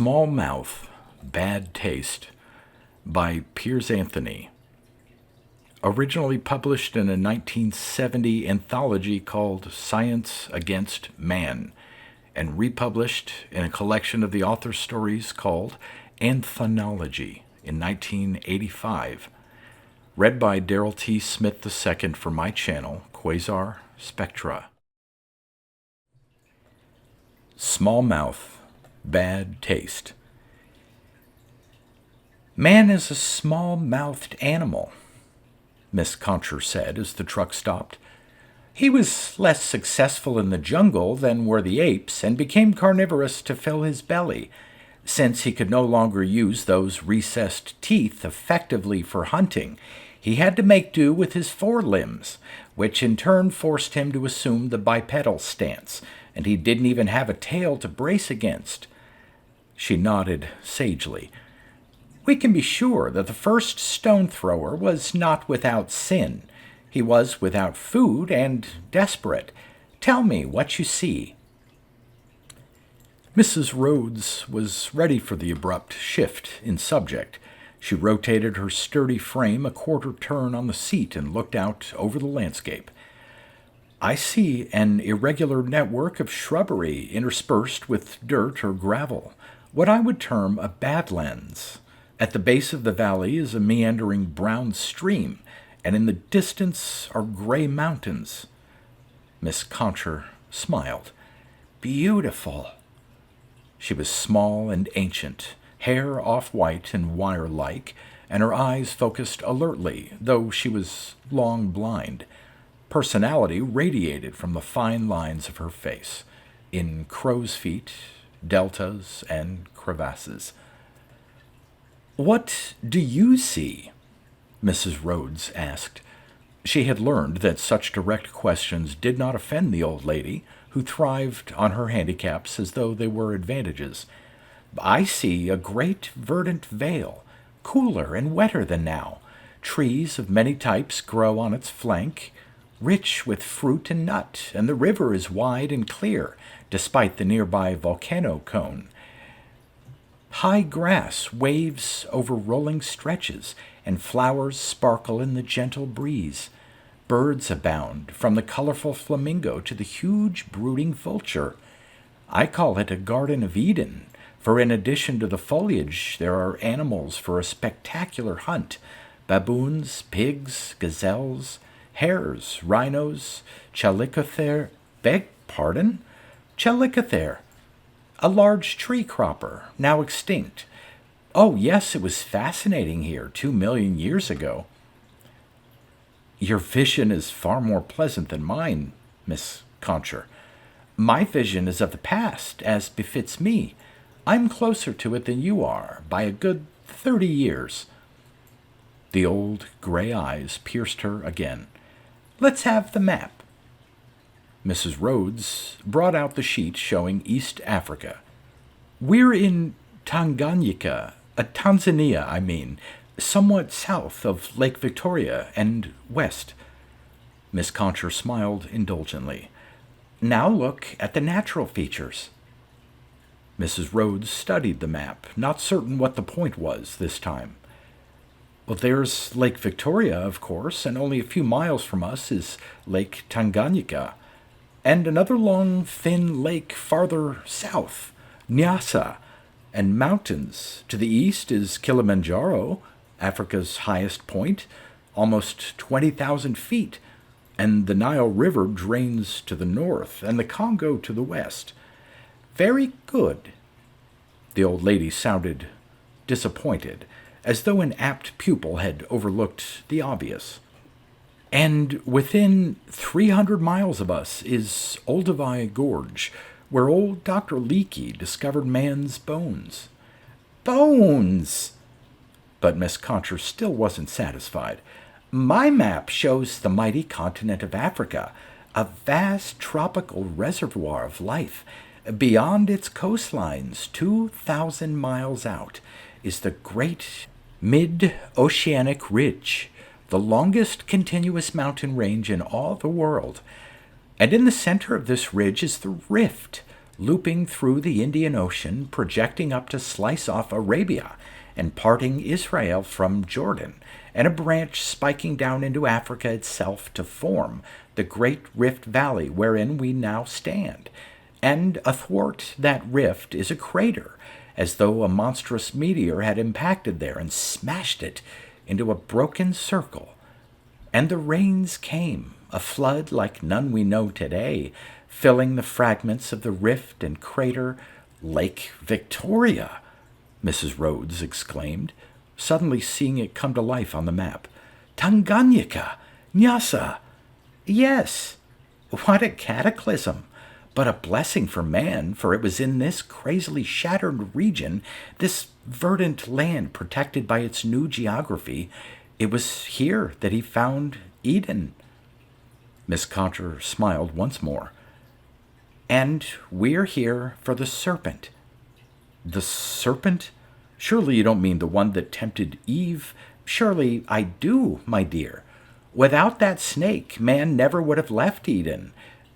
Small Mouth, Bad Taste by Piers Anthony. Originally published in a 1970 anthology called Science Against Man, and republished in a collection of the author's stories called Anthonology in 1985. Read by Darrell T. Smith II for my channel, Quasar Spectra. Small Mouth, Bad Taste. Man is a small-mouthed animal, Miss Concher said as the truck stopped. He was less successful in the jungle than were the apes and became carnivorous to fill his belly, since he could no longer use those recessed teeth effectively for hunting. He had to make do with his forelimbs, which in turn forced him to assume the bipedal stance, and he didn't even have a tail to brace against. She nodded sagely. We can be sure that the first stone thrower was not without sin. He was without food and desperate. Tell me what you see. Mrs. Rhodes was ready for the abrupt shift in subject. She rotated her sturdy frame a quarter turn on the seat and looked out over the landscape. I see an irregular network of shrubbery interspersed with dirt or gravel, what I would term a badlands. At the base of the valley is a meandering brown stream, and in the distance are gray mountains. Miss Concher smiled. Beautiful. She was small and ancient, hair off-white and wire-like, and her eyes focused alertly, though she was long blind. Personality radiated from the fine lines of her face, in crow's feet, deltas, and crevasses. What do you see? Mrs. Rhodes asked. She had learned that such direct questions did not offend the old lady, who thrived on her handicaps as though they were advantages. I see a great verdant vale, cooler and wetter than now. Trees of many types grow on its flank, rich with fruit and nut, and the river is wide and clear, despite the nearby volcano cone. High grass waves over rolling stretches, and flowers sparkle in the gentle breeze. Birds abound, from the colorful flamingo to the huge brooding vulture. I call it a Garden of Eden, for in addition to the foliage, there are animals for a spectacular hunt: baboons, pigs, gazelles, hares, rhinos, chalicothere, chalicothere, a large tree cropper, now extinct. Oh, yes, it was fascinating here 2 million years ago. Your vision is far more pleasant than mine, Miss Concher. My vision is of the past, as befits me. I'm closer to it than you are, by a good 30 years. The old gray eyes pierced her again. Let's have the map. Mrs. Rhodes brought out the sheet showing East Africa. We're in Tanzania, somewhat south of Lake Victoria and west. Miss Concher smiled indulgently. Now look at the natural features. Mrs. Rhodes studied the map, not certain what the point was this time. Well, there's Lake Victoria, of course, and only a few miles from us is Lake Tanganyika, and another long, thin lake farther south, Nyasa, and mountains. To the east is Kilimanjaro, Africa's highest point, almost 20,000 feet, and the Nile River drains to the north, and the Congo to the west. Very good. The old lady sounded disappointed, as though an apt pupil had overlooked the obvious. And within 300 miles of us is Olduvai Gorge, where old Dr. Leakey discovered man's bones. Bones! But Miss Concher still wasn't satisfied. My map shows the mighty continent of Africa, a vast tropical reservoir of life. Beyond its coastlines, 2,000 miles out, is the great mid-oceanic ridge, the longest continuous mountain range in all the world. And in the center of this ridge is the rift, looping through the Indian Ocean, projecting up to slice off Arabia and parting Israel from Jordan, and a branch spiking down into Africa itself to form the great Rift Valley wherein we now stand. And athwart that rift is a crater, as though a monstrous meteor had impacted there and smashed it into a broken circle. And the rains came, a flood like none we know today, filling the fragments of the rift and crater. Lake Victoria, Mrs. Rhodes exclaimed, suddenly seeing it come to life on the map. Tanganyika, Nyassa. Yes, what a cataclysm! But a blessing for man, for it was in this crazily shattered region, this verdant land protected by its new geography, it was here that he found Eden. Miss Concher smiled once more. And we're here for the serpent. The serpent? Surely you don't mean the one that tempted Eve? Surely I do, my dear. Without that snake, man never would have left Eden.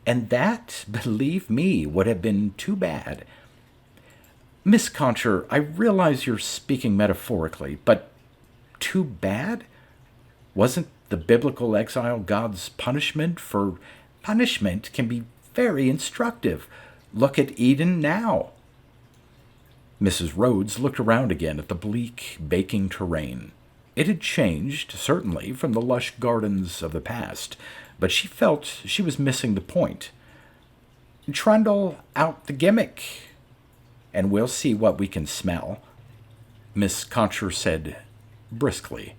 And that, believe me, would have been too bad. Miss Concher, I realize you're speaking metaphorically, but too bad? Wasn't the biblical exile God's punishment? For punishment can be very instructive. Look at Eden now. Mrs. Rhodes looked around again at the bleak, baking terrain. It had changed, certainly, from the lush gardens of the past, but she felt she was missing the point. Trundle out the gimmick, and we'll see what we can smell, Miss Concher said briskly.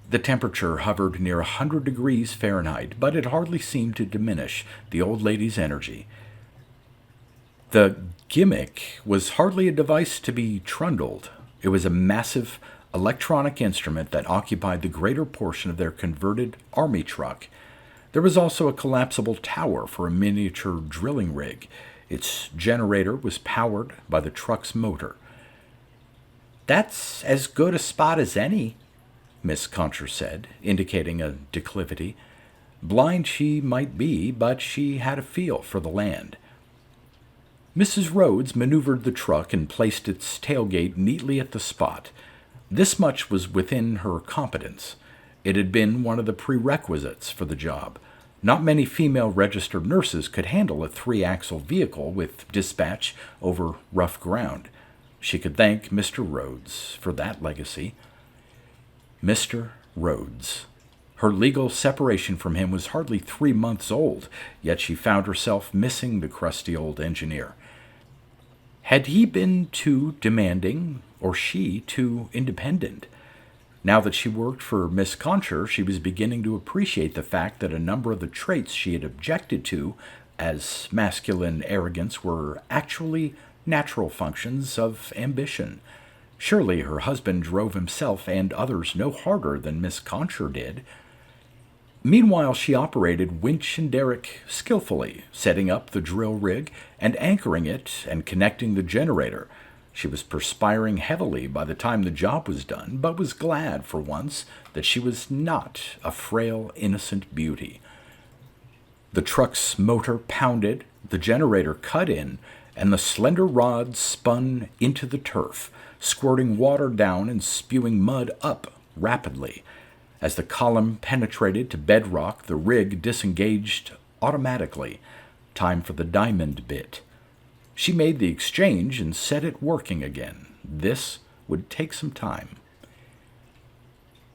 The temperature hovered near 100 degrees Fahrenheit, but it hardly seemed to diminish the old lady's energy. The gimmick was hardly a device to be trundled. It was a massive electronic instrument that occupied the greater portion of their converted army truck. There was also a collapsible tower for a miniature drilling rig. Its generator was powered by the truck's motor. That's as good a spot as any, Miss Concher said, indicating a declivity. Blind she might be, but she had a feel for the land. Mrs. Rhodes maneuvered the truck and placed its tailgate neatly at the spot. This much was within her competence. It had been one of the prerequisites for the job. Not many female registered nurses could handle a 3-axle vehicle with dispatch over rough ground. She could thank Mr. Rhodes for that legacy. Mr. Rhodes. Her legal separation from him was hardly 3 months old, yet she found herself missing the crusty old engineer. Had he been too demanding, or she too independent? Now that she worked for Miss Concher, she was beginning to appreciate the fact that a number of the traits she had objected to as masculine arrogance were actually natural functions of ambition. Surely her husband drove himself and others no harder than Miss Concher did. Meanwhile, she operated winch and derrick skillfully, setting up the drill rig and anchoring it and connecting the generator. She was perspiring heavily by the time the job was done, but was glad for once that she was not a frail, innocent beauty. The truck's motor pounded, the generator cut in, and the slender rod spun into the turf, squirting water down and spewing mud up rapidly. As the column penetrated to bedrock, the rig disengaged automatically. Time for the diamond bit. She made the exchange and set it working again. This would take some time.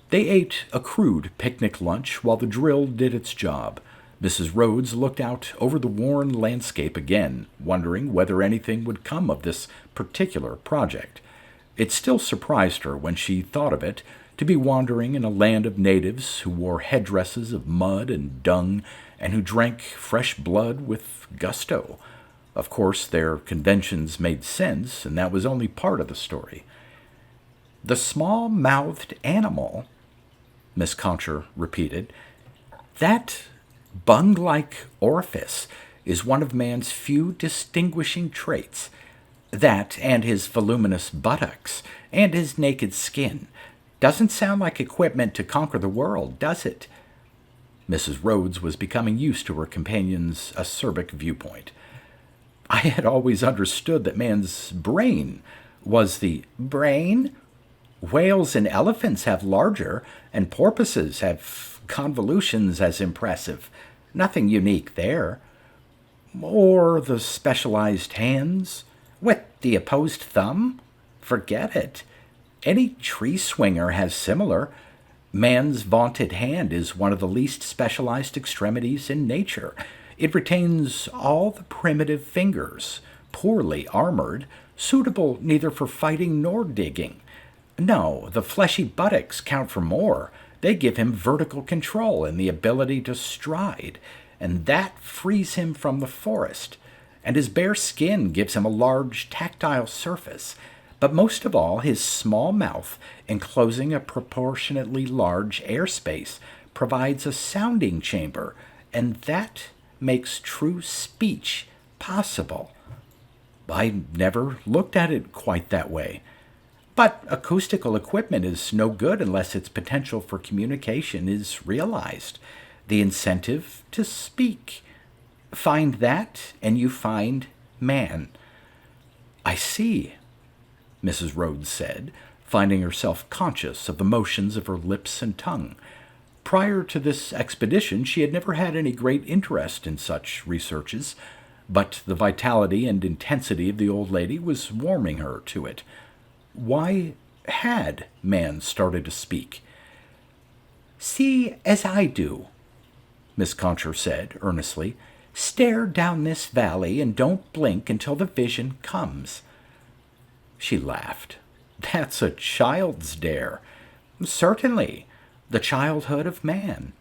They ate a crude picnic lunch while the drill did its job. Mrs. Rhodes looked out over the worn landscape again, wondering whether anything would come of this particular project. It still surprised her when she thought of it, to be wandering in a land of natives who wore headdresses of mud and dung and who drank fresh blood with gusto. Of course, their conventions made sense, and that was only part of the story. The small-mouthed animal, Miss Concher repeated. That bung-like orifice is one of man's few distinguishing traits. That and his voluminous buttocks and his naked skin. Doesn't sound like equipment to conquer the world, does it? Mrs. Rhodes was becoming used to her companion's acerbic viewpoint. I had always understood that man's brain was the brain. Whales and elephants have larger, and porpoises have convolutions as impressive. Nothing unique there. Or the specialized hands with the opposed thumb? Forget it. Any tree swinger has similar. Man's vaunted hand is one of the least specialized extremities in nature. It retains all the primitive fingers, poorly armored, suitable neither for fighting nor digging. No, the fleshy buttocks count for more. They give him vertical control and the ability to stride, and that frees him from the forest. And his bare skin gives him a large tactile surface. But most of all, his small mouth, enclosing a proportionately large airspace, provides a sounding chamber, and that makes true speech possible. I never looked at it quite that way. But acoustical equipment is no good unless its potential for communication is realized. The incentive to speak. Find that, and you find man. I see, Mrs. Rhodes said, finding herself conscious of the motions of her lips and tongue. Prior to this expedition, she had never had any great interest in such researches, but the vitality and intensity of the old lady was warming her to it. Why had man started to speak? See as I do, Miss Concher said earnestly. Stare down this valley and don't blink until the vision comes. She laughed. That's a child's dare. Certainly, the childhood of man.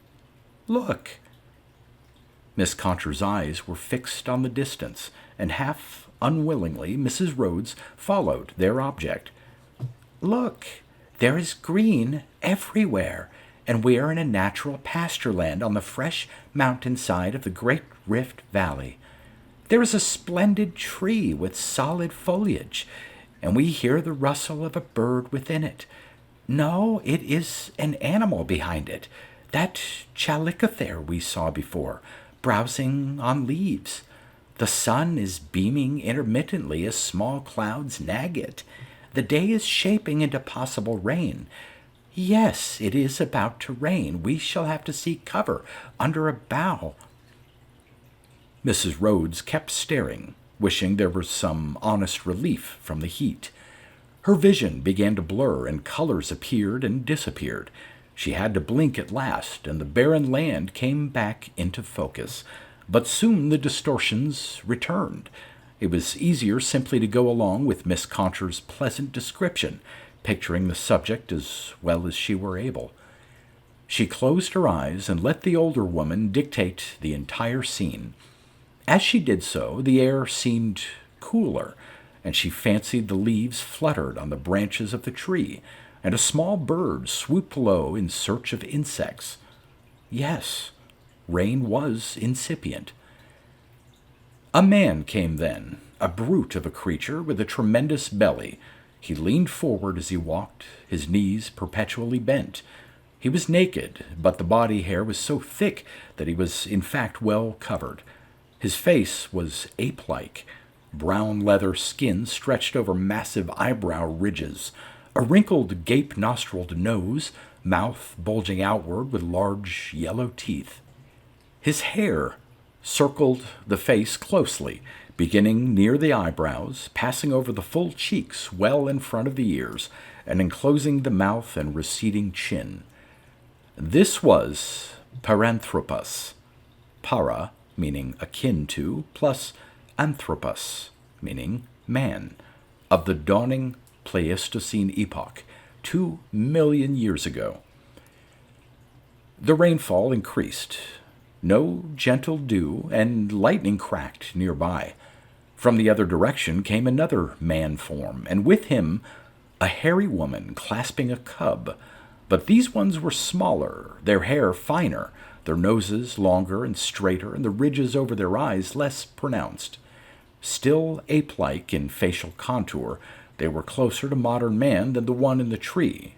Look. Miss Concher's eyes were fixed on the distance, and half unwillingly Mrs. Rhodes followed their object. Look, there is green everywhere, and we are in a natural pasture land on the fresh mountainside of the Great Rift Valley. There is a splendid tree with solid foliage, and we hear the rustle of a bird within it. No, it is an animal behind it, that chalicothare we saw before, browsing on leaves. The sun is beaming intermittently as small clouds nag it. The day is shaping into possible rain. Yes, it is about to rain. We shall have to seek cover under a bough. Mrs. Rhodes kept staring, wishing there was some honest relief from the heat. Her vision began to blur, and colors appeared and disappeared. She had to blink at last, and the barren land came back into focus. But soon the distortions returned. It was easier simply to go along with Miss Concher's pleasant description, picturing the subject as well as she were able. She closed her eyes and let the older woman dictate the entire scene. As she did so, the air seemed cooler, and she fancied the leaves fluttered on the branches of the tree, and a small bird swooped low in search of insects. Yes, rain was incipient. A man came then, a brute of a creature with a tremendous belly. He leaned forward as he walked, his knees perpetually bent. He was naked, but the body hair was so thick that he was in fact well covered. His face was ape-like. Brown leather skin stretched over massive eyebrow ridges, a wrinkled gape-nostriled nose, mouth bulging outward with large yellow teeth. His hair circled the face closely, beginning near the eyebrows, passing over the full cheeks well in front of the ears, and enclosing the mouth and receding chin. This was Paranthropus. Para, meaning akin to, plus anthropos, meaning man, of the dawning Pleistocene epoch, 2 million years ago. The rainfall increased. No gentle dew, and lightning cracked nearby. From the other direction came another man form, and with him a hairy woman clasping a cub. But these ones were smaller, their hair finer, their noses longer and straighter, and the ridges over their eyes less pronounced. Still ape-like in facial contour, they were closer to modern man than the one in the tree.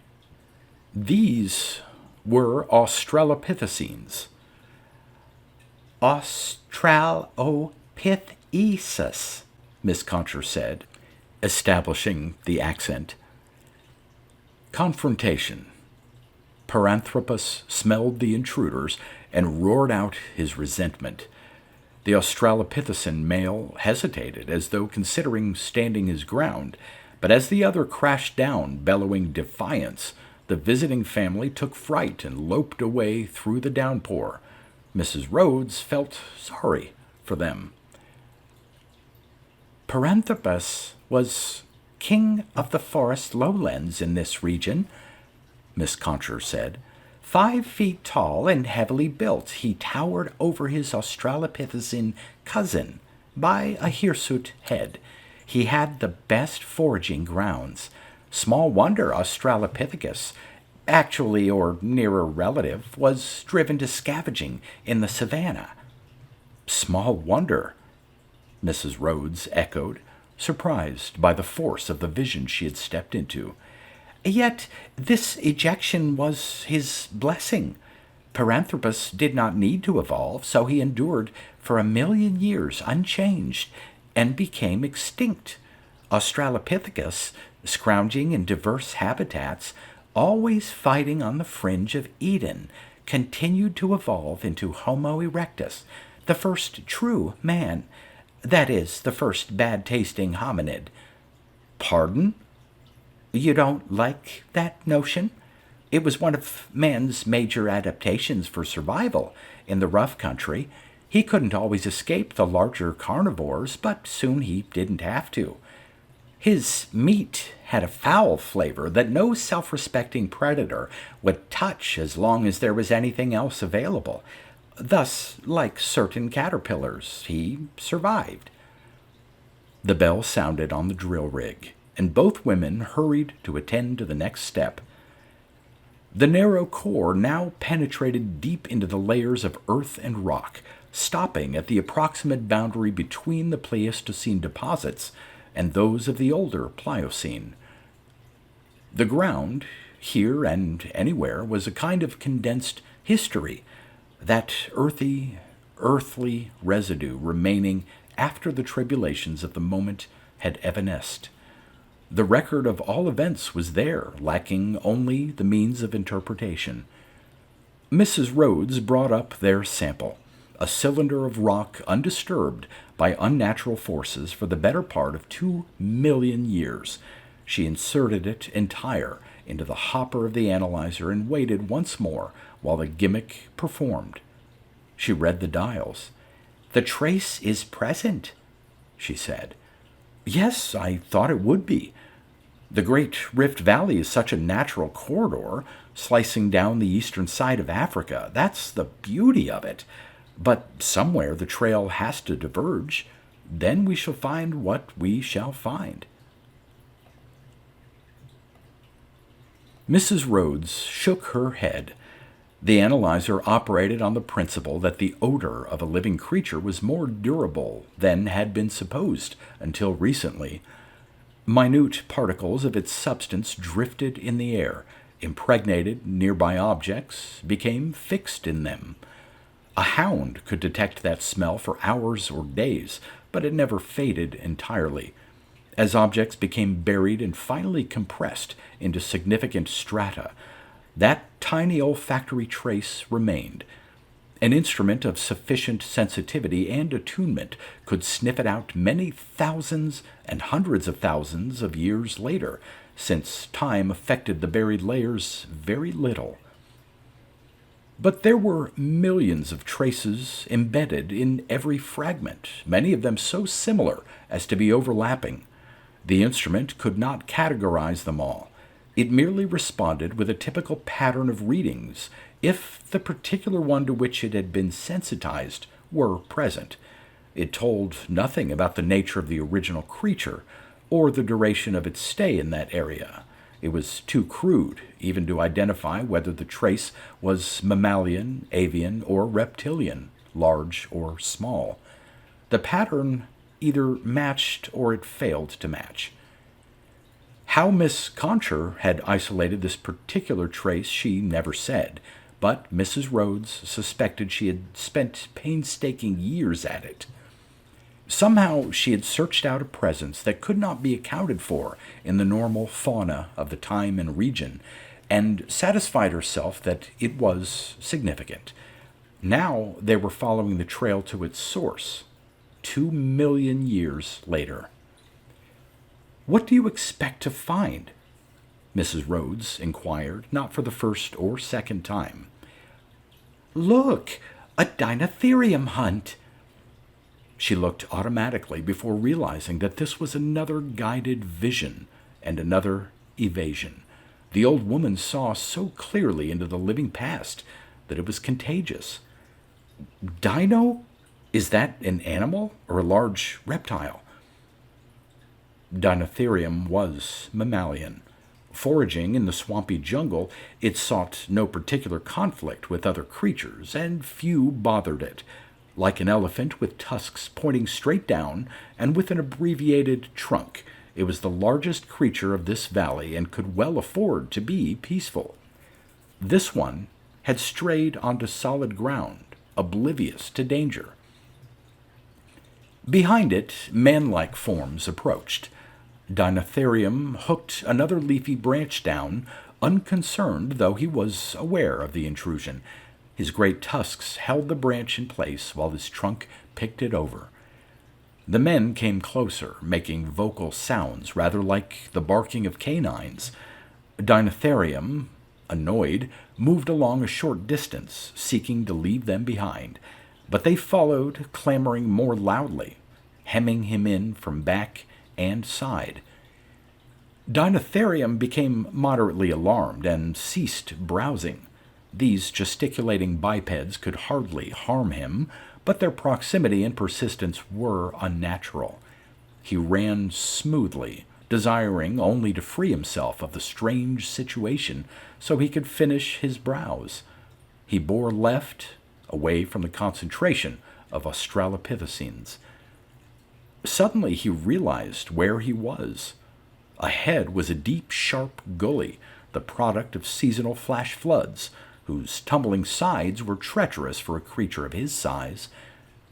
These were Australopithecines. Australopithecines, Esus, Miss Concher said, establishing the accent. Confrontation. Paranthropus smelled the intruders and roared out his resentment. The Australopithecine male hesitated, as though considering standing his ground, but as the other crashed down, bellowing defiance, the visiting family took fright and loped away through the downpour. Mrs. Rhodes felt sorry for them. Paranthropus was king of the forest lowlands in this region, Miss Concher said. 5 feet tall and heavily built, he towered over his Australopithecine cousin by a hirsute head. He had the best foraging grounds. Small wonder Australopithecus, actually or nearer relative, was driven to scavenging in the savannah. Small wonder, Mrs. Rhodes echoed, surprised by the force of the vision she had stepped into. Yet this ejection was his blessing. Paranthropus did not need to evolve, so he endured for 1,000,000 years unchanged and became extinct. Australopithecus, scrounging in diverse habitats, always fighting on the fringe of Eden, continued to evolve into Homo erectus, the first true man, that is, the first bad-tasting hominid. Pardon? You don't like that notion? It was one of man's major adaptations for survival in the rough country. He couldn't always escape the larger carnivores, but soon he didn't have to. His meat had a foul flavor that no self-respecting predator would touch as long as there was anything else available. Thus, like certain caterpillars, he survived. The bell sounded on the drill rig, and both women hurried to attend to the next step. The narrow core now penetrated deep into the layers of earth and rock, stopping at the approximate boundary between the Pleistocene deposits and those of the older Pliocene. The ground, here and anywhere, was a kind of condensed history, that earthly residue remaining after the tribulations of the moment had evanesced. The record of all events was there, lacking only the means of interpretation. Mrs. Rhodes brought up their sample, a cylinder of rock undisturbed by unnatural forces for the better part of 2,000,000 years. She inserted it entire into the hopper of the analyzer and waited once more while the gimmick performed. She read the dials. "The trace is present," she said. "Yes, I thought it would be. The Great Rift Valley is such a natural corridor, slicing down the eastern side of Africa. That's the beauty of it. But somewhere the trail has to diverge. Then we shall find what we shall find." Mrs. Rhodes shook her head. The analyzer operated on the principle that the odor of a living creature was more durable than had been supposed until recently. Minute particles of its substance drifted in the air, impregnated nearby objects, became fixed in them. A hound could detect that smell for hours or days, but it never faded entirely. As objects became buried and finally compressed into significant strata, that tiny olfactory trace remained. An instrument of sufficient sensitivity and attunement could sniff it out many thousands and hundreds of thousands of years later, since time affected the buried layers very little. But there were millions of traces embedded in every fragment, many of them so similar as to be overlapping. The instrument could not categorize them all. It merely responded with a typical pattern of readings if the particular one to which it had been sensitized were present. It told nothing about the nature of the original creature or the duration of its stay in that area. It was too crude even to identify whether the trace was mammalian, avian, or reptilian, large or small. The pattern either matched or it failed to match. How Miss Concher had isolated this particular trace she never said, but Mrs. Rhodes suspected she had spent painstaking years at it. Somehow she had searched out a presence that could not be accounted for in the normal fauna of the time and region, and satisfied herself that it was significant. Now they were following the trail to its source, 2 million years later. "What do you expect to find?" Mrs. Rhodes inquired, not for the first or second time. "Look, a Dinotherium hunt." She looked automatically before realizing that this was another guided vision and another evasion. The old woman saw so clearly into the living past that it was contagious. "Dino? Is that an animal or a large reptile?" Dinotherium was mammalian. Foraging in the swampy jungle, it sought no particular conflict with other creatures, and few bothered it. Like an elephant with tusks pointing straight down and with an abbreviated trunk, it was the largest creature of this valley and could well afford to be peaceful. This one had strayed onto solid ground, oblivious to danger. Behind it, man-like forms approached. Dinotherium hooked another leafy branch down, unconcerned though he was aware of the intrusion. His great tusks held the branch in place while his trunk picked it over. The men came closer, making vocal sounds rather like the barking of canines. Dinotherium, annoyed, moved along a short distance, seeking to leave them behind, but they followed, clamoring more loudly, hemming him in from back and side. Dinotherium became moderately alarmed and ceased browsing. These gesticulating bipeds could hardly harm him, but their proximity and persistence were unnatural. He ran smoothly, desiring only to free himself of the strange situation so he could finish his browse. He bore left, away from the concentration of Australopithecines. Suddenly he realized where he was. Ahead was a deep, sharp gully, the product of seasonal flash floods, whose tumbling sides were treacherous for a creature of his size.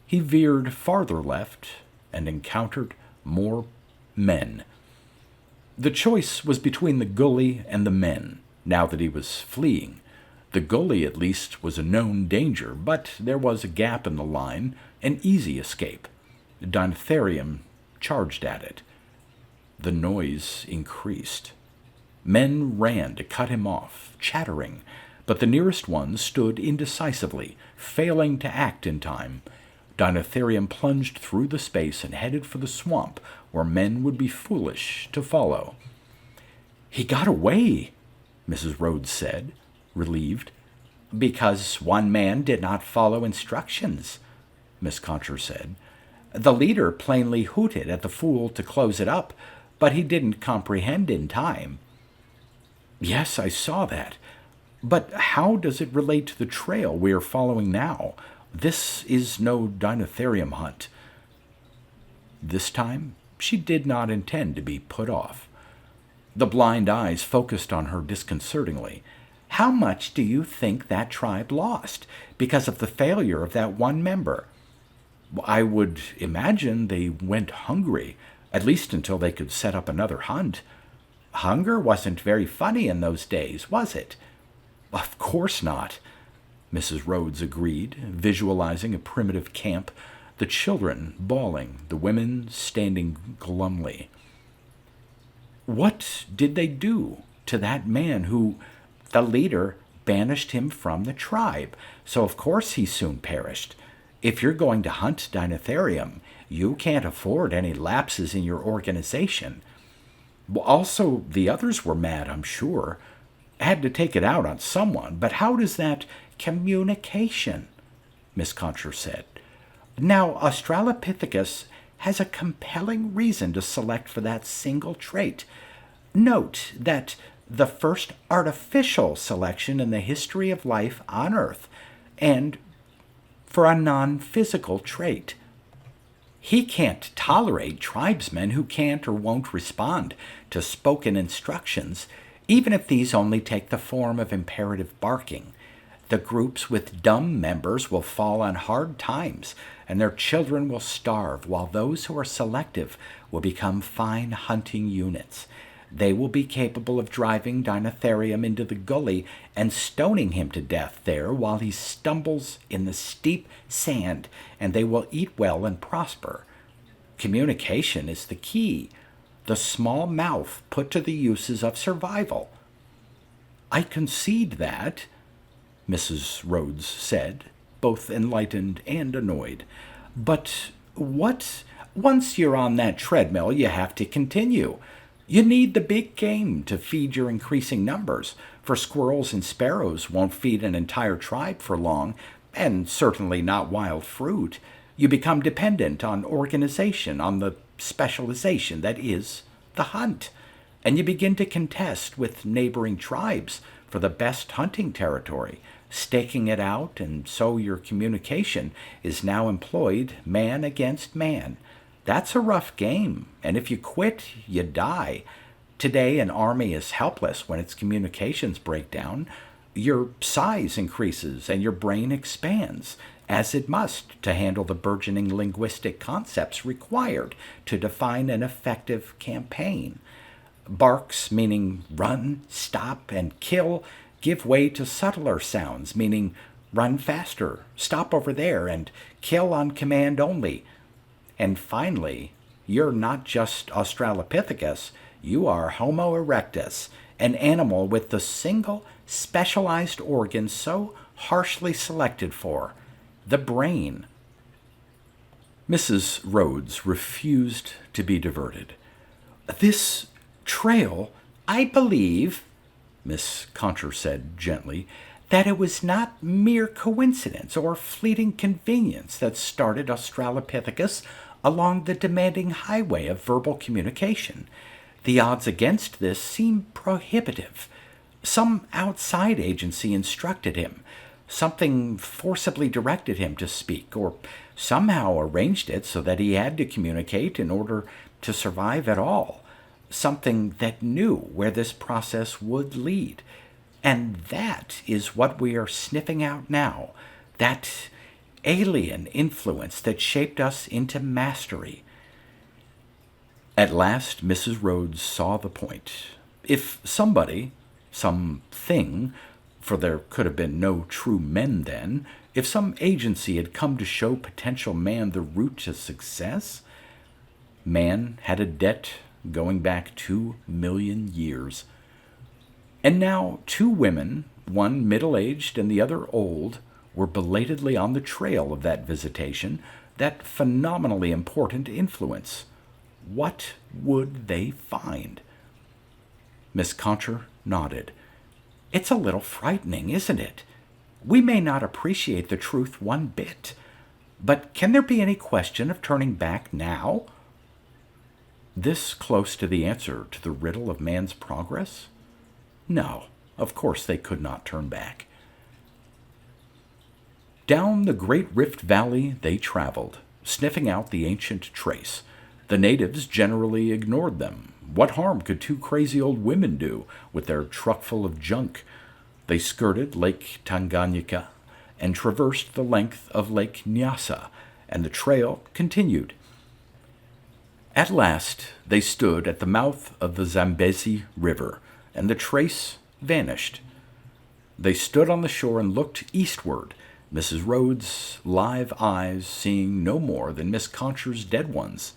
He veered farther left and encountered more men. The choice was between the gully and the men, now that he was fleeing. The gully, at least, was a known danger, but there was a gap in the line, an easy escape. Dinotherium charged at it. The noise increased. Men ran to cut him off, chattering, but the nearest one stood indecisively, failing to act in time. Dinotherium plunged through the space and headed for the swamp, where men would be foolish to follow. "He got away," Mrs. Rhodes said, relieved. "Because one man did not follow instructions," Miss Concher said. "The leader plainly hooted at the fool to close it up, but he didn't comprehend in time." "Yes, I saw that. But how does it relate to the trail we are following now? This is no Dinotherium hunt." This time, she did not intend to be put off. The blind eyes focused on her disconcertingly. "How much do you think that tribe lost because of the failure of that one member?" "I would imagine they went hungry, at least until they could set up another hunt." "Hunger wasn't very funny in those days, was it?" "Of course not," Mrs. Rhodes agreed, visualizing a primitive camp, the children bawling, the women standing glumly. "What did they do to that man who—" "The leader banished him from the tribe, so of course he soon perished. If you're going to hunt Dinotherium, you can't afford any lapses in your organization. Also, the others were mad, I'm sure. Had to take it out on someone, but how does that—" "Communication," Miss Concher said. "Now, Australopithecus has a compelling reason to select for that single trait. Note that the first artificial selection in the history of life on Earth, and for a non-physical trait. He can't tolerate tribesmen who can't or won't respond to spoken instructions, even if these only take the form of imperative barking. The groups with dumb members will fall on hard times, and their children will starve, while those who are selective will become fine hunting units. They will be capable of driving Dinotherium into the gully and stoning him to death there while he stumbles in the steep sand, and they will eat well and prosper. Communication is the key, the small mouth put to the uses of survival. I concede that, Mrs. Rhodes said, both enlightened and annoyed. But once you're on that treadmill, you have to continue. You need the big game to feed your increasing numbers, for squirrels and sparrows won't feed an entire tribe for long, and certainly not wild fruit. You become dependent on organization, on the specialization that is the hunt, and you begin to contest with neighboring tribes for the best hunting territory, staking it out, and so your communication is now employed man against man. That's a rough game, and if you quit, you die. Today, an army is helpless when its communications break down. Your size increases and your brain expands, as it must to handle the burgeoning linguistic concepts required to define an effective campaign. Barks, meaning run, stop, and kill, give way to subtler sounds, meaning run faster, stop over there, and kill on command only. And finally, you're not just Australopithecus, you are Homo erectus, an animal with the single specialized organ so harshly selected for, the brain. Mrs. Rhodes refused to be diverted. This trail, I believe, Miss Concher said gently, that it was not mere coincidence or fleeting convenience that started Australopithecus along the demanding highway of verbal communication. The odds against this seem prohibitive. Some outside agency instructed him. Something forcibly directed him to speak, or somehow arranged it so that he had to communicate in order to survive at all. Something that knew where this process would lead. And that is what we are sniffing out now, that alien influence that shaped us into mastery. At last, Mrs. Rhodes saw the point. If somebody, something, for there could have been no true men then, if some agency had come to show potential man the route to success, man had a debt going back 2 million years. And now 2 women, one middle-aged and the other old, were belatedly on the trail of that visitation, that phenomenally important influence. What would they find? Miss Concher nodded. It's a little frightening, isn't it? We may not appreciate the truth one bit, but can there be any question of turning back now? This close to the answer to the riddle of man's progress? No, of course they could not turn back. Down the great Rift Valley they traveled, sniffing out the ancient trace. The natives generally ignored them. What harm could 2 crazy old women do with their truckful of junk? They skirted Lake Tanganyika and traversed the length of Lake Nyassa, and the trail continued. At last they stood at the mouth of the Zambezi River, and the trace vanished. They stood on the shore and looked eastward, Mrs. Rhodes' live eyes seeing no more than Miss Concher's dead ones.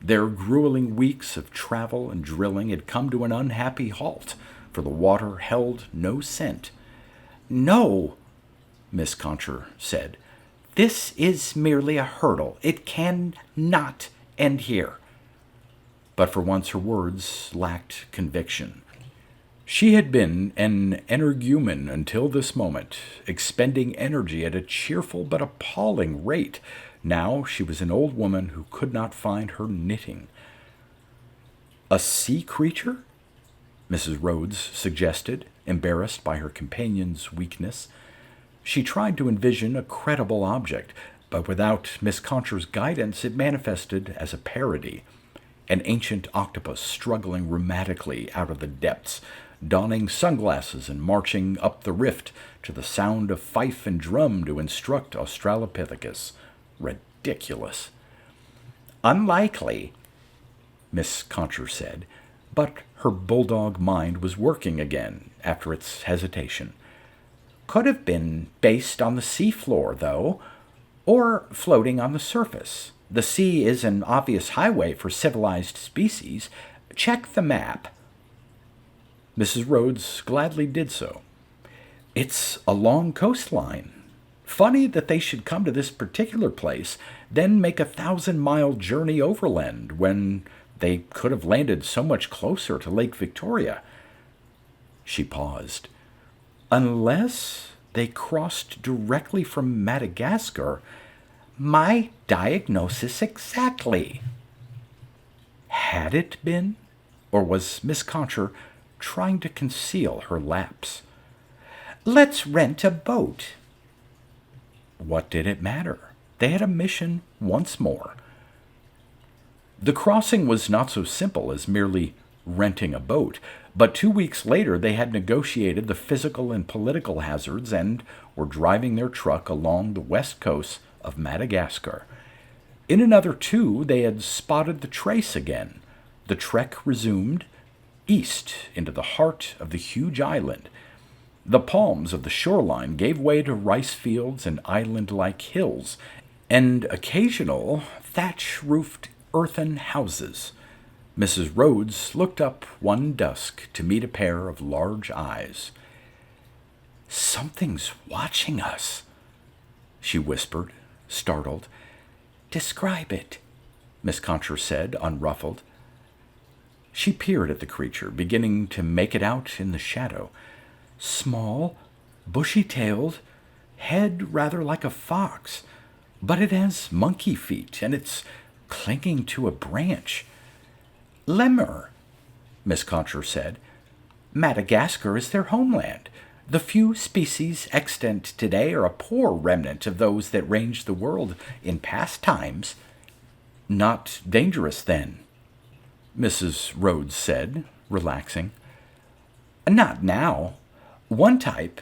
Their grueling weeks of travel and drilling had come to an unhappy halt, for the water held no scent. No, Miss Concher said. This is merely a hurdle. It can not end here. But for once her words lacked conviction. She had been an energumen until this moment, expending energy at a cheerful but appalling rate. Now she was an old woman who could not find her knitting. A sea creature? Mrs. Rhodes suggested, embarrassed by her companion's weakness. She tried to envision a credible object, but without Miss Concher's guidance it manifested as a parody. An ancient octopus struggling rheumatically out of the depths, donning sunglasses and marching up the rift to the sound of fife and drum to instruct Australopithecus. Ridiculous. Unlikely, Miss Concher said, but her bulldog mind was working again after its hesitation. Could have been based on the seafloor, though, or floating on the surface. The sea is an obvious highway for civilized species. Check the map. Mrs. Rhodes gladly did so. It's a long coastline. Funny that they should come to this particular place, then make a 1,000-mile journey overland when they could have landed so much closer to Lake Victoria. She paused. Unless they crossed directly from Madagascar. My diagnosis exactly. Had it been? Or was Miss Concher trying to conceal her lapse? Let's rent a boat. What did it matter? They had a mission once more. The crossing was not so simple as merely renting a boat, but 2 weeks later they had negotiated the physical and political hazards and were driving their truck along the west coast of Madagascar. In another 2, they had spotted the trace again. The trek resumed east into the heart of the huge island. The palms of the shoreline gave way to rice fields and island-like hills, and occasional thatch-roofed earthen houses. Mrs. Rhodes looked up one dusk to meet a pair of large eyes. Something's watching us, she whispered, startled. Describe it, Miss Concher said, unruffled. She peered at the creature, beginning to make it out in the shadow. Small, bushy-tailed, head rather like a fox, but it has monkey feet, and it's clinging to a branch. Lemur, Miss Concher said. Madagascar is their homeland. The few species extant today are a poor remnant of those that ranged the world in past times. Not dangerous, then, Mrs. Rhodes said, relaxing. Not now. One type,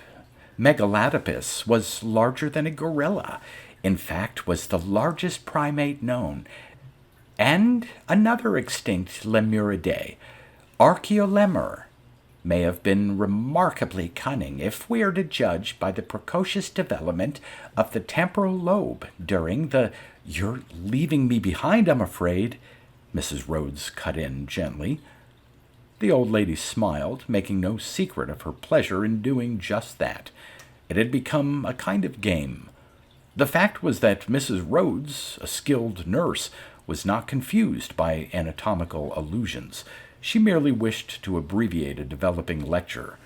Megalodopus, was larger than a gorilla. In fact, was the largest primate known. And another extinct Lemuridae, Archaeolemur, may have been remarkably cunning if we are to judge by the precocious development of the temporal lobe during the— You're leaving me behind, I'm afraid, Mrs. Rhodes cut in gently. The old lady smiled, making no secret of her pleasure in doing just that. It had become a kind of game. The fact was that Mrs. Rhodes, a skilled nurse, was not confused by anatomical allusions. She merely wished to abbreviate a developing lecture.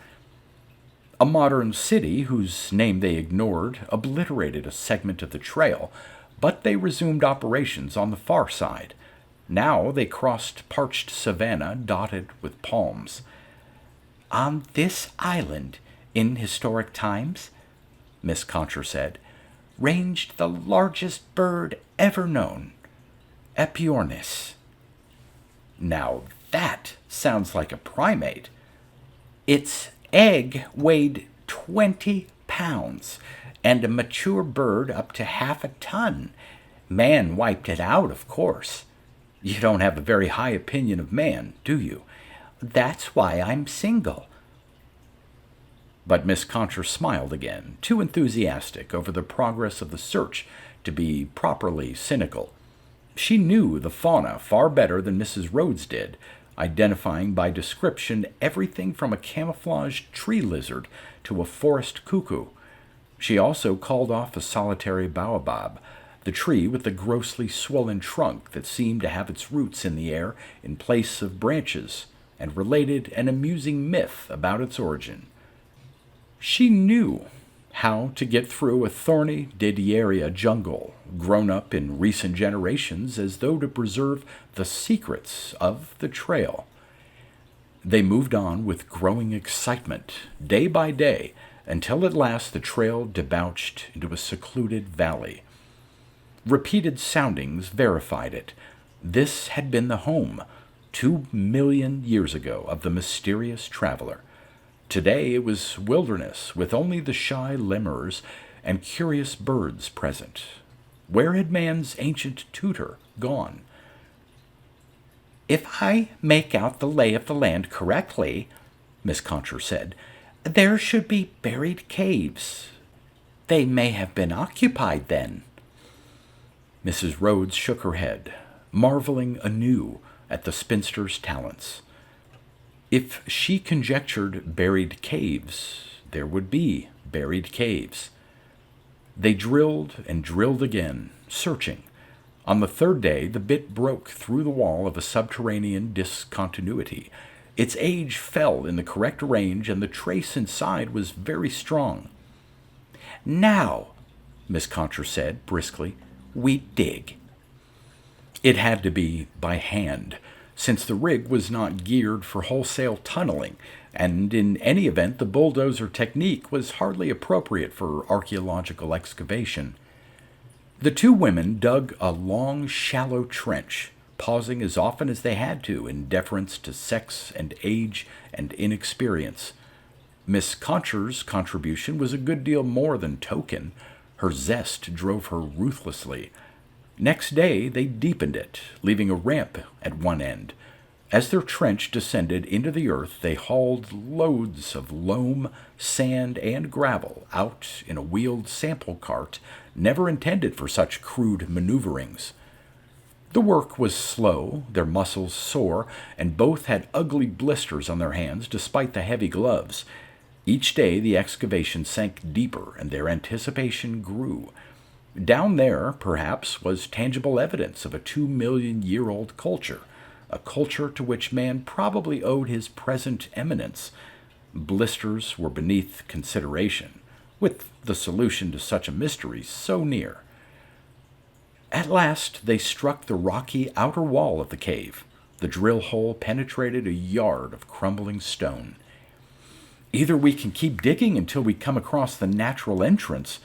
A modern city, whose name they ignored, obliterated a segment of the trail, but they resumed operations on the far side. Now they crossed parched savanna dotted with palms. On this island, in historic times, Miss Concher said, ranged the largest bird ever known, Epiornis. Now that sounds like a primate. Its egg weighed 20 pounds, and a mature bird up to half a ton. Man wiped it out, of course. You don't have a very high opinion of man, do you? That's why I'm single. But Miss Concher smiled again, too enthusiastic over the progress of the search to be properly cynical. She knew the fauna far better than Mrs. Rhodes did, identifying by description everything from a camouflaged tree lizard to a forest cuckoo. She also called off a solitary baobab, the tree with the grossly swollen trunk that seemed to have its roots in the air in place of branches, and related an amusing myth about its origin. She knew how to get through a thorny Didieria jungle, grown up in recent generations as though to preserve the secrets of the trail. They moved on with growing excitement, day by day, until at last the trail debouched into a secluded valley. Repeated soundings verified it. This had been the home, 2 million years ago, of the mysterious traveler. Today it was wilderness, with only the shy lemurs and curious birds present. Where had man's ancient tutor gone? "If I make out the lay of the land correctly," Miss Concher said, "there should be buried caves. They may have been occupied then." Mrs. Rhodes shook her head, marveling anew at the spinster's talents. If she conjectured buried caves, there would be buried caves. They drilled and drilled again, searching. On the third day, the bit broke through the wall of a subterranean discontinuity. Its age fell in the correct range, and the trace inside was very strong. "Now," Miss Concher said briskly, "we dig." It had to be by hand, since the rig was not geared for wholesale tunneling, and in any event the bulldozer technique was hardly appropriate for archaeological excavation. The two women dug a long, shallow trench, pausing as often as they had to in deference to sex and age and inexperience. Miss Concher's contribution was a good deal more than token. Her zest drove her ruthlessly. Next day they deepened it, leaving a ramp at one end. As their trench descended into the earth, they hauled loads of loam, sand, and gravel out in a wheeled sample cart never intended for such crude maneuverings. The work was slow, their muscles sore, and both had ugly blisters on their hands despite the heavy gloves. Each day the excavation sank deeper, and their anticipation grew. Down there, perhaps, was tangible evidence of a 2 million-year-old culture, a culture to which man probably owed his present eminence. Blisters were beneath consideration, with the solution to such a mystery so near. At last they struck the rocky outer wall of the cave. The drill hole penetrated a yard of crumbling stone. "Either we can keep digging until we come across the natural entrance,"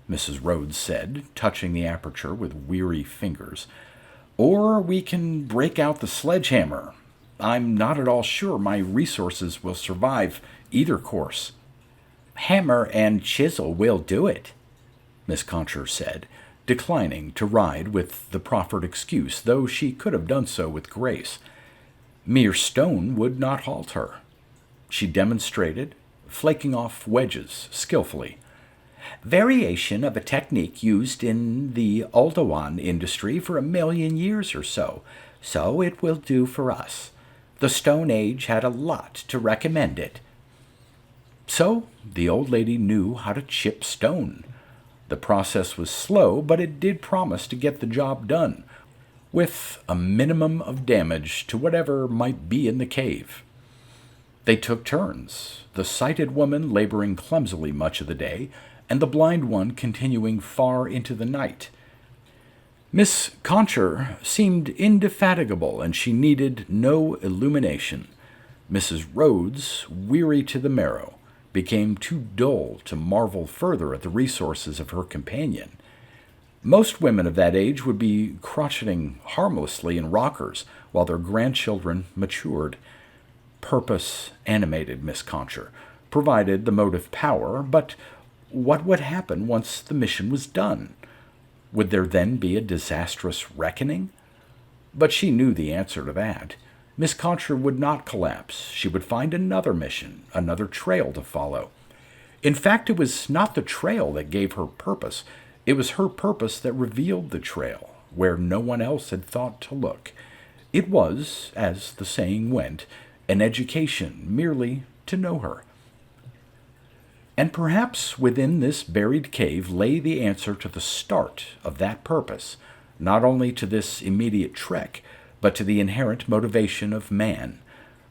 Mrs. Rhodes said, touching the aperture with weary fingers, "or we can break out the sledgehammer. I'm not at all sure my resources will survive either course." "Hammer and chisel will do it," Miss Concher said, declining to ride with the proffered excuse, though she could have done so with grace. Mere stone would not halt her. She demonstrated, flaking off wedges skillfully. "Variation of a technique used in the Aldewan industry for 1 million years or so it will do for us. The Stone Age had a lot to recommend it." So the old lady knew how to chip stone. The process was slow, but it did promise to get the job done, with a minimum of damage to whatever might be in the cave. They took turns, the sighted woman laboring clumsily much of the day, and the blind one continuing far into the night. Miss Concher seemed indefatigable, and she needed no illumination. Mrs. Rhodes, weary to the marrow, became too dull to marvel further at the resources of her companion. Most women of that age would be crotcheting harmlessly in rockers while their grandchildren matured. Purpose animated Miss Concher, provided the motive power, but what would happen once the mission was done? Would there then be a disastrous reckoning? But she knew the answer to that. Miss Concher would not collapse. She would find another mission, another trail to follow. In fact, it was not the trail that gave her purpose. It was her purpose that revealed the trail, where no one else had thought to look. It was, as the saying went, an education merely to know her. And perhaps within this buried cave lay the answer to the start of that purpose, not only to this immediate trek, but to the inherent motivation of man,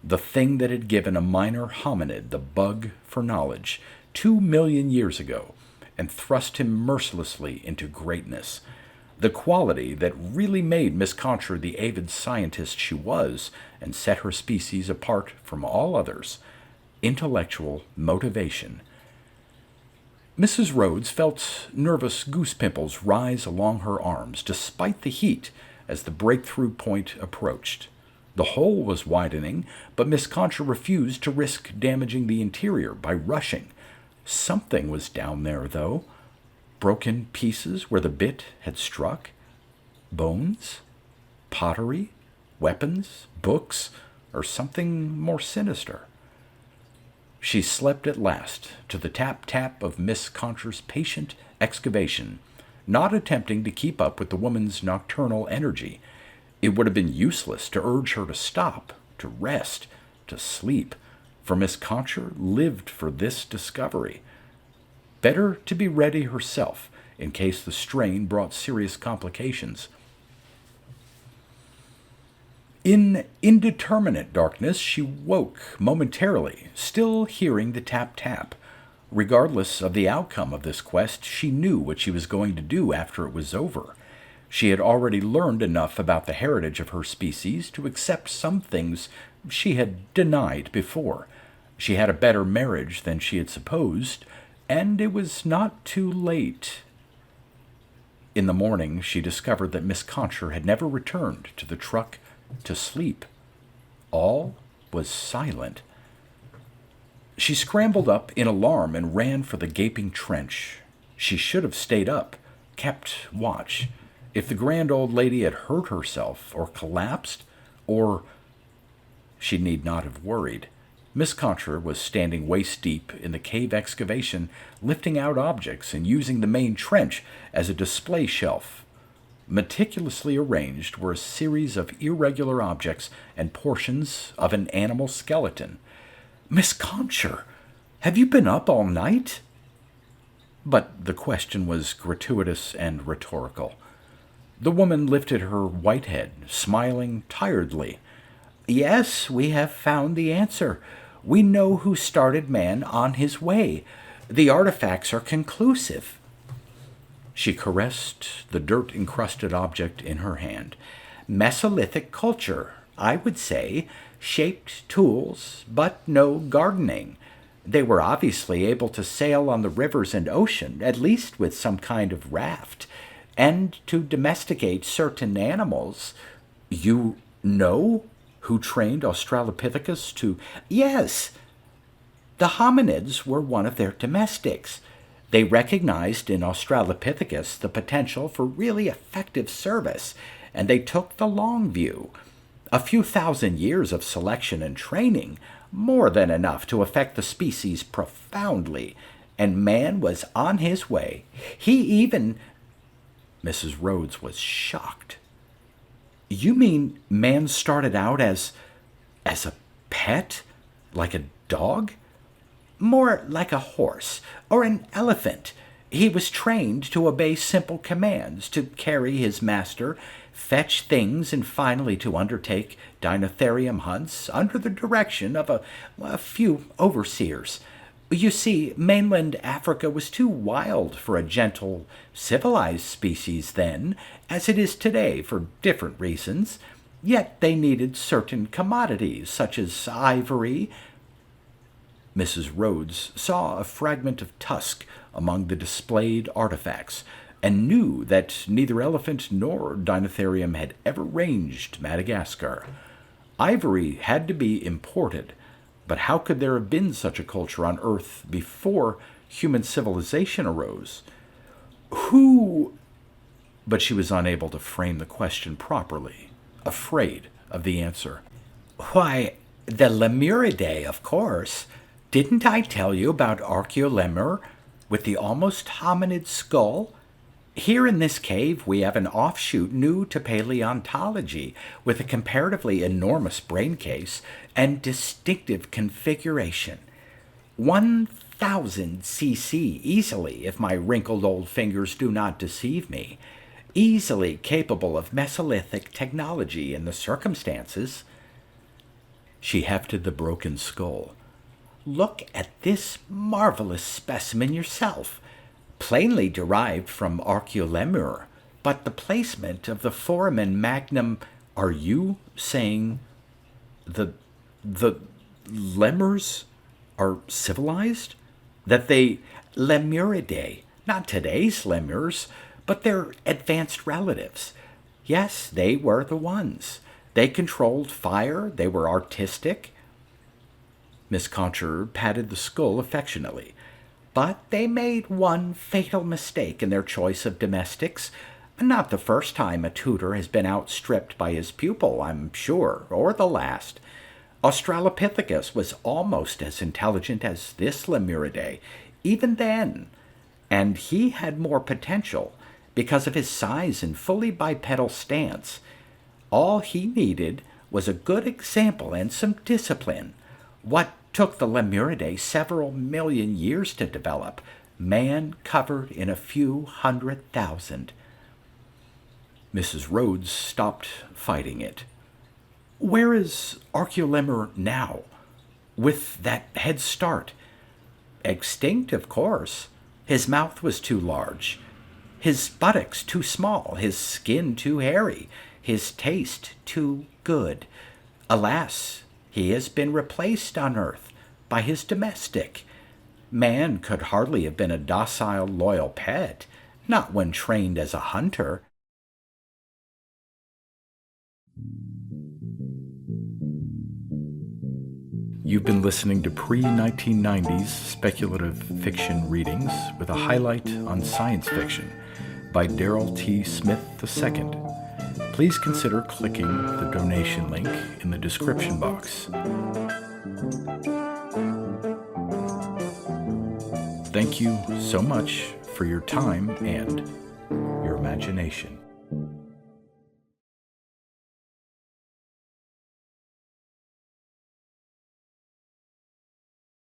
the thing that had given a minor hominid the bug for knowledge 2 million years ago, and thrust him mercilessly into greatness, the quality that really made Miss Concher the avid scientist she was and set her species apart from all others: intellectual motivation. Mrs. Rhodes felt nervous goose pimples rise along her arms, despite the heat, as the breakthrough point approached. The hole was widening, but Miss Concha refused to risk damaging the interior by rushing. Something was down there, though. Broken pieces where the bit had struck. Bones? Pottery? Weapons? Books? Or something more sinister? She slept at last to the tap-tap of Miss Concha's patient excavation, not attempting to keep up with the woman's nocturnal energy. It would have been useless to urge her to stop, to rest, to sleep, for Miss Concha lived for this discovery. Better to be ready herself in case the strain brought serious complications. In indeterminate darkness, she woke momentarily, still hearing the tap-tap. Regardless of the outcome of this quest, she knew what she was going to do after it was over. She had already learned enough about the heritage of her species to accept some things she had denied before. She had a better marriage than she had supposed, and it was not too late. In the morning, she discovered that Miss Concha had never returned to the truck to sleep. All was silent. She scrambled up in alarm and ran for the gaping trench. She should have stayed up, kept watch. If the grand old lady had hurt herself or collapsed, or she need not have worried. Miss Concha was standing waist-deep in the cave excavation, lifting out objects and using the main trench as a display shelf. Meticulously arranged were a series of irregular objects and portions of an animal skeleton. "Miss Concha, have you been up all night?" But the question was gratuitous and rhetorical. The woman lifted her white head, smiling tiredly. "Yes, we have found the answer. We know who started man on his way. The artifacts are conclusive." She caressed the dirt-encrusted object in her hand. "Mesolithic culture, I would say. Shaped tools, but no gardening. They were obviously able to sail on the rivers and ocean, at least with some kind of raft, and to domesticate certain animals. You know who trained Australopithecus to—" "Yes. The hominids were one of their domestics. They recognized in Australopithecus the potential for really effective service, and they took the long view. A few thousand years of selection and training, more than enough to affect the species profoundly, and man was on his way. He even—" Mrs. Rhodes was shocked. "You mean man started out as a pet? Like a dog?" "More like a horse, or an elephant. He was trained to obey simple commands, to carry his master, fetch things, and finally to undertake dinotherium hunts under the direction of a few overseers. You see, mainland Africa was too wild for a gentle, civilized species then, as it is today for different reasons. Yet they needed certain commodities, such as ivory." Mrs. Rhodes saw a fragment of tusk among the displayed artifacts, and knew that neither elephant nor dinotherium had ever ranged Madagascar. Ivory had to be imported, but how could there have been such a culture on Earth before human civilization arose? Who— But she was unable to frame the question properly, afraid of the answer. "Why, the Lemuridae, of course. Didn't I tell you about Archaeolemur with the almost hominid skull? Here in this cave we have an offshoot new to paleontology, with a comparatively enormous brain case and distinctive configuration. 1,000 cc easily, if my wrinkled old fingers do not deceive me. Easily capable of Mesolithic technology in the circumstances." She hefted the broken skull. "Look at this marvelous specimen yourself. Plainly derived from Archaeolemur, but the placement of the foramen magnum—" "Are you saying the lemurs are civilized? That they—" "Lemuridae. Not today's lemurs, but their advanced relatives. Yes, they were the ones. They controlled fire. They were artistic. Miss Concher patted the skull affectionately. But they made one fatal mistake in their choice of domestics. Not the first time a tutor has been outstripped by his pupil, I'm sure, or the last. Australopithecus was almost as intelligent as this Lemuridae, even then, and he had more potential because of his size and fully bipedal stance. All he needed was a good example and some discipline. What took the Lemuridae several million years to develop, man covered in a few 100,000. Mrs. Rhodes stopped fighting it. Where is Archaeolemur now? With that head start? Extinct, of course. His mouth was too large, his buttocks too small, his skin too hairy, his taste too good. Alas, he has been replaced on Earth by his domestic. Man could hardly have been a docile, loyal pet, not when trained as a hunter. You've been listening to pre-1990s speculative fiction readings with a highlight on science fiction by Darrell T. Smith II. Please consider clicking the donation link in the description box. Thank you so much for your time and your imagination.